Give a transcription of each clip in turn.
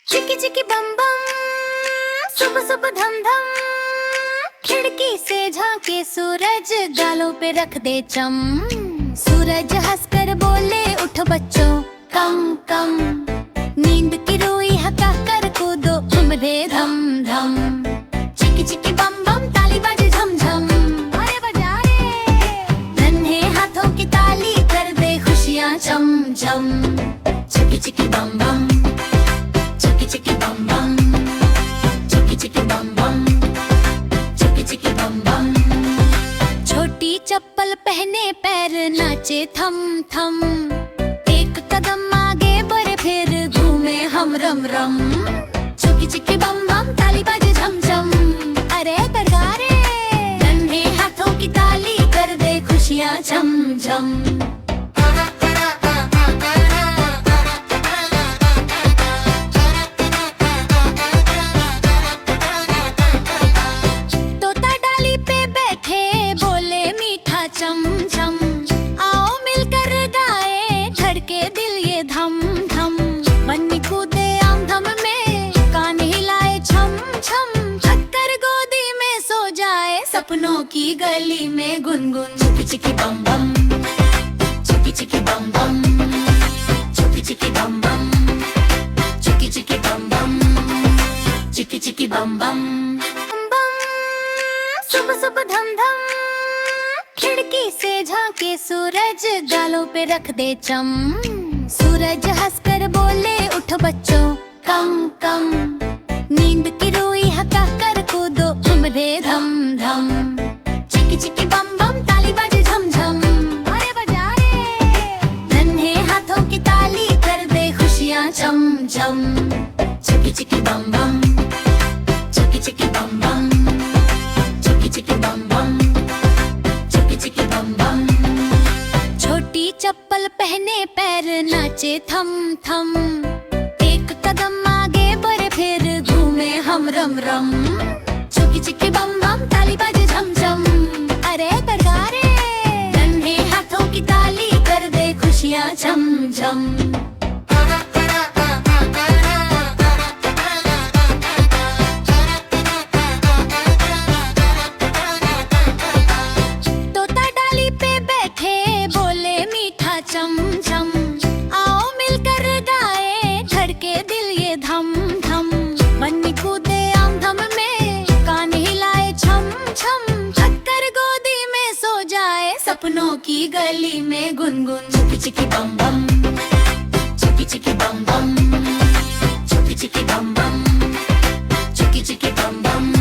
चिकी चिकी बम बम, सुबह सुबह धम धम। खिड़की से झांके सूरज, गालों पे रख दे चम। सूरज हंसकर बोले उठो बच्चों, कम कम। नींद की रुई हका कर कूदो, उम्रे धम धम। चिकी चिकी बम बम, ताली बाजे झम झम। अरे बजा रे, नन्हे हाथों की ताली कर दे खुशियाँ चम चम। चिकी चिकी बम बम, चिकी चिकी बम बम, चिकी चिकी बम बम, चिकी चिकी बम बम। छोटी चप्पल पहने पैर नाचे थम थम। एक कदम आगे बढ़े फिर घूमे हम रम रम। चिकी चिकी बम बम, ताली बाजे झम झम। अरे दरगारे, नन्हे हाथों की ताली कर दे खुशियाँ झम झम। चम चम, आओ मिलकर गाए, धड़के दिल ये धम धम। बन्नी कूदे आम धम में, कान हिलाए छम छम। चक्कर गोदी में सो जाए, सपनों की गली में गुनगुन। चिकी चिकी बम बम, चिकी चिकी बम बम, चिकी चिकी बम बम, चिकी चिकी बम बम, चिकी चिकी बम बम। सुबह सुबह धम धम। खिड़की से झांके सूरज, गालों पे रख दे चम। सूरज हंसकर बोले उठो बच्चों, कम कम। नींद की रुई हका कर कूदो, उम्रे धम धम। चिकी चिकी बम बम, ताली बाजे झम झम। अरे बजा रे, नन्हे हाथों की ताली कर दे खुशियाँ चम चम। चिकी चिकी बम बम, चिकी चिकी बम बम, चिकी चिकी बम बम, चिकी बम बम। छोटी चप्पल पहने पैर नाचे थम थम। एक कदम आगे बढ़े फिर घूमे हम रम रम। चिकी चिकी बम बम, ताली बाजे झम झम। अरे दरगारे, नन्हे हाथों की ताली कर दे खुशियाँ झम झम। चम चम, आओ मिलकर गाए, धड़के दिल ये धम धम। बन्नी कूदे आम धम में, कान हिलाए छम छम। चक्कर गोदी में सो जाए, सपनों की गली में गुनगुन। चिकी चिकी बम बम, चिकी चिकी बम बम, चिकी चिकी बम बम, चिकी चिकी बम बम।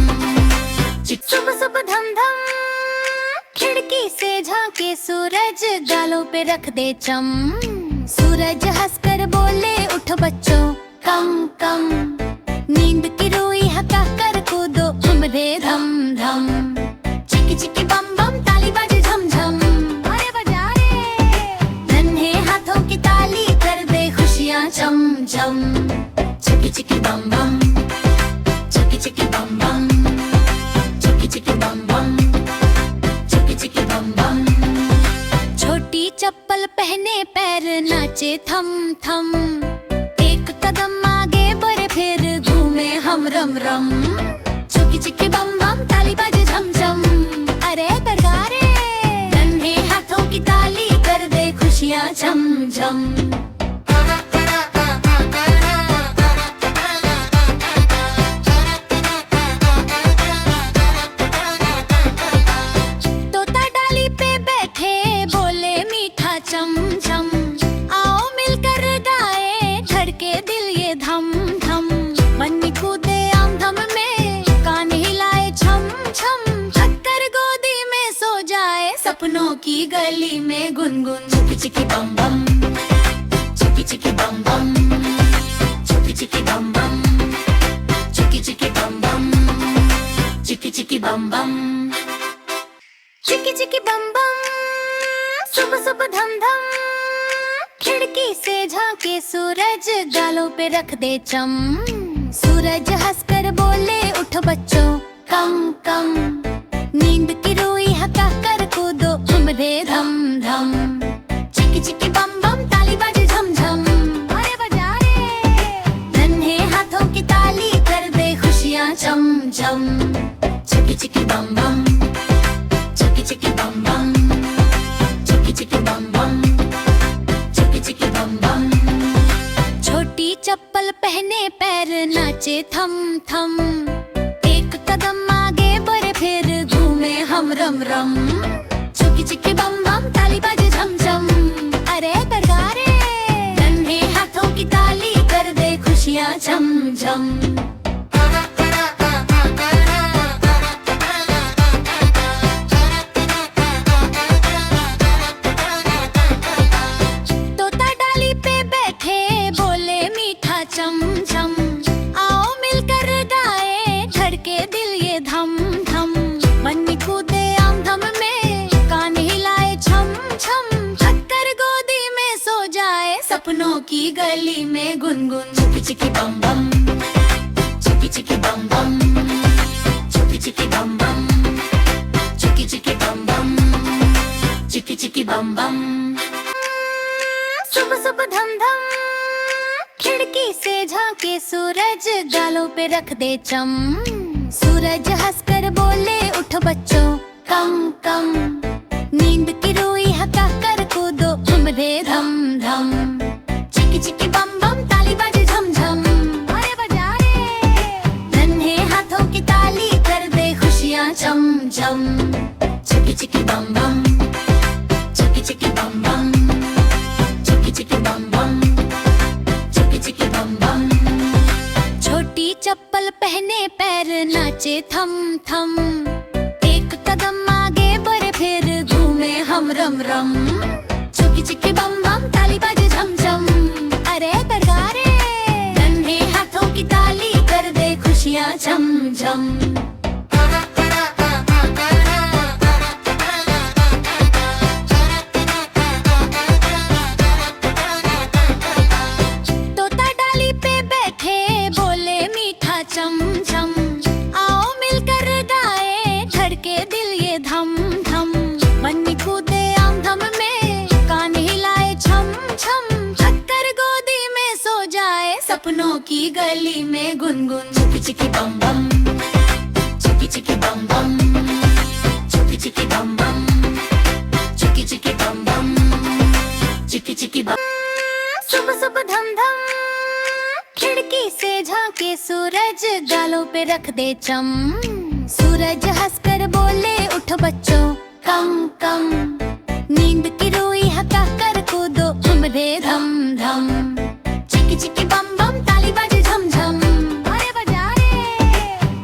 सुबह सुबह धम धम। खिड़की से झांके सूरज, गालों पे रख दे चम। सूरज हंसकर बोले उठो बच्चों, कम कम। नींद की रुई हका कर कूदो, उम्रे धम धम। चिकी चिकी बम बम, ताली बाजे झम झम। अरे बजा रे, नन्हे हाथों की ताली कर दे खुशियाँ चम चम। चिकी चिकी बम बम, चिकी चिकी बम बम, चिकी चिकी बम बम, चिकी बम बम। छोटी चप्पल पहने पैर नाचे थम थम। एक कदम आगे बढ़े फिर घूमे हम रम रम। चिकी चिकी बम बम, ताली बाजे झम झम। अरे दरगारे, नन्हे हाथों की ताली कर दे खुशियाँ झम झम। चम चम, आओ मिलकर गाए, धड़के दिल ये धम धम। बन्नी कूदे आम धम में, कान हिलाए छम छम। चक्कर गोदी में सो जाए, सपनों की गली में गुनगुन। चिकी चिकी बम बम, चिकी चिकी बम बम, चिकी चिकी बम बम, चिकी चिकी बम बम, चिकी चिकी बम बम। चिकी चिकी बम बम, सुबह सुबह धम धम। खिड़की से झांके सूरज, गालों पे रख दे चम। सूरज हंसकर बोले उठो बच्चों, कम कम। नींद की रुई हका कर कूदो, उम्रे धम धम। चिकी चिकी बम बम, ताली बाजे झम झम। अरे बजा रे, नन्हे हाथों चप्पल पहने पैर नाचे थम थम, एक कदम आगे बढ़े फिर घूमे हम रम रम। चुकी चिकी बम बम ताली बाजे झम झम, अरे दरगारे नन्हे हाथों की ताली कर दे खुशियाँ झम झम। चम चम आओ मिलकर गाए धड़के दिल ये धम धम। बन्नी कूदे आम धम में कान हिलाए छम छम, चक्कर गोदी में सो जाए सपनों की गली में गुनगुन। चिकी चिकी बम बम, चिकी चिकी बम बम, चिकी चिकी बम बम, चिकी चिकी बम बम, चिकी चिकी बम बम। सुबह सुबह धम धम, खिड़की से झांके सूरज गालों पे रख दे चम। सूरज हंसकर बोले उठो बच्चों कम कम, नींद की रुई हका कर कूदो उमरे धम धम। चिकी चिकी बम बम ताली बाजे झम झम, अरे बजा रे नन्हे हाथों की ताली कर दे खुशियाँ चम चम। चिकी चिकी बम बम, चिकी चिकी बम बम, चिकी चिकी बम बम, चप्पल पहने पैर नाचे थम थम, एक कदम आगे बढ़े फिर घूमे हम रम रम। चुकी चिकी बम बम ताली बाजे झम झम, अरे दरगारे नन्हे हाथों की ताली कर दे खुशियाँ झम झम। चम चम आओ मिलकर गाए धड़के दिल ये धम धम। बन्नी कूदे आम धम में कान हिलाए छम छम, चक्कर गोदी में सो जाए सपनों की गली में गुनगुन। चिकी चिकी बम बम, चिकी चिकी बम बम, चिकी चिकी बम बम, चिकी चिकी बम बम, चिकी चिकी बम। सुबह सुबह धम धम, खिड़की से झांके सूरज गालों पे रख दे चम। सूरज हंसकर बोले उठो बच्चों कम कम, नींद की रुई हका कर कूदो उमरे धम धम। चिकी चिकी बम बम ताली बाजे झम झम, अरे बजा रे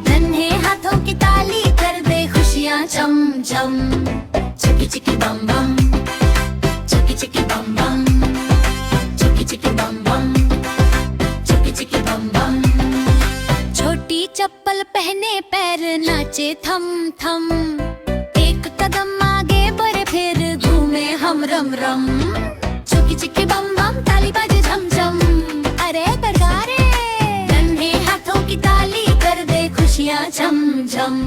नन्हे हाथों की ताली कर दे खुशियाँ चम चम। चिकी चिकी बम बम, चिकी चिकी बम बम, चिकी चिकी बम बम, चिकी बम बम। छोटी चप्पल पहने पैर नाचे थम थम, एक कदम आगे बढ़े फिर घूमे हम रम रम। चुकी चिकी बम बम ताली बाजे झम झम, अरे दरगारे नन्हे हाथों की ताली कर दे खुशियाँ झम झम।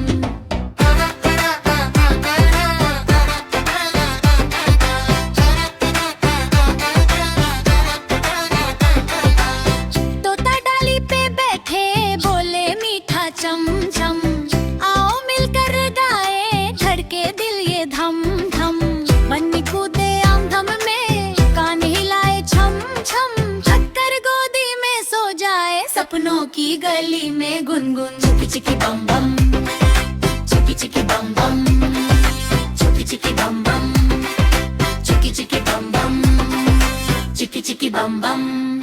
चम चम आओ मिलकर गाए धड़के दिल ये धम धम। बन्नी कूदे आम धम में कान हिलाए छम छम, चक्कर गोदी में सो जाए सपनों की गली में गुनगुन। चिकी चिकी बम बम, चिकी चिकी बम बम, चिकी चिकी बम बम, चिकी चिकी बम बम, चिकी चिकी बम बम।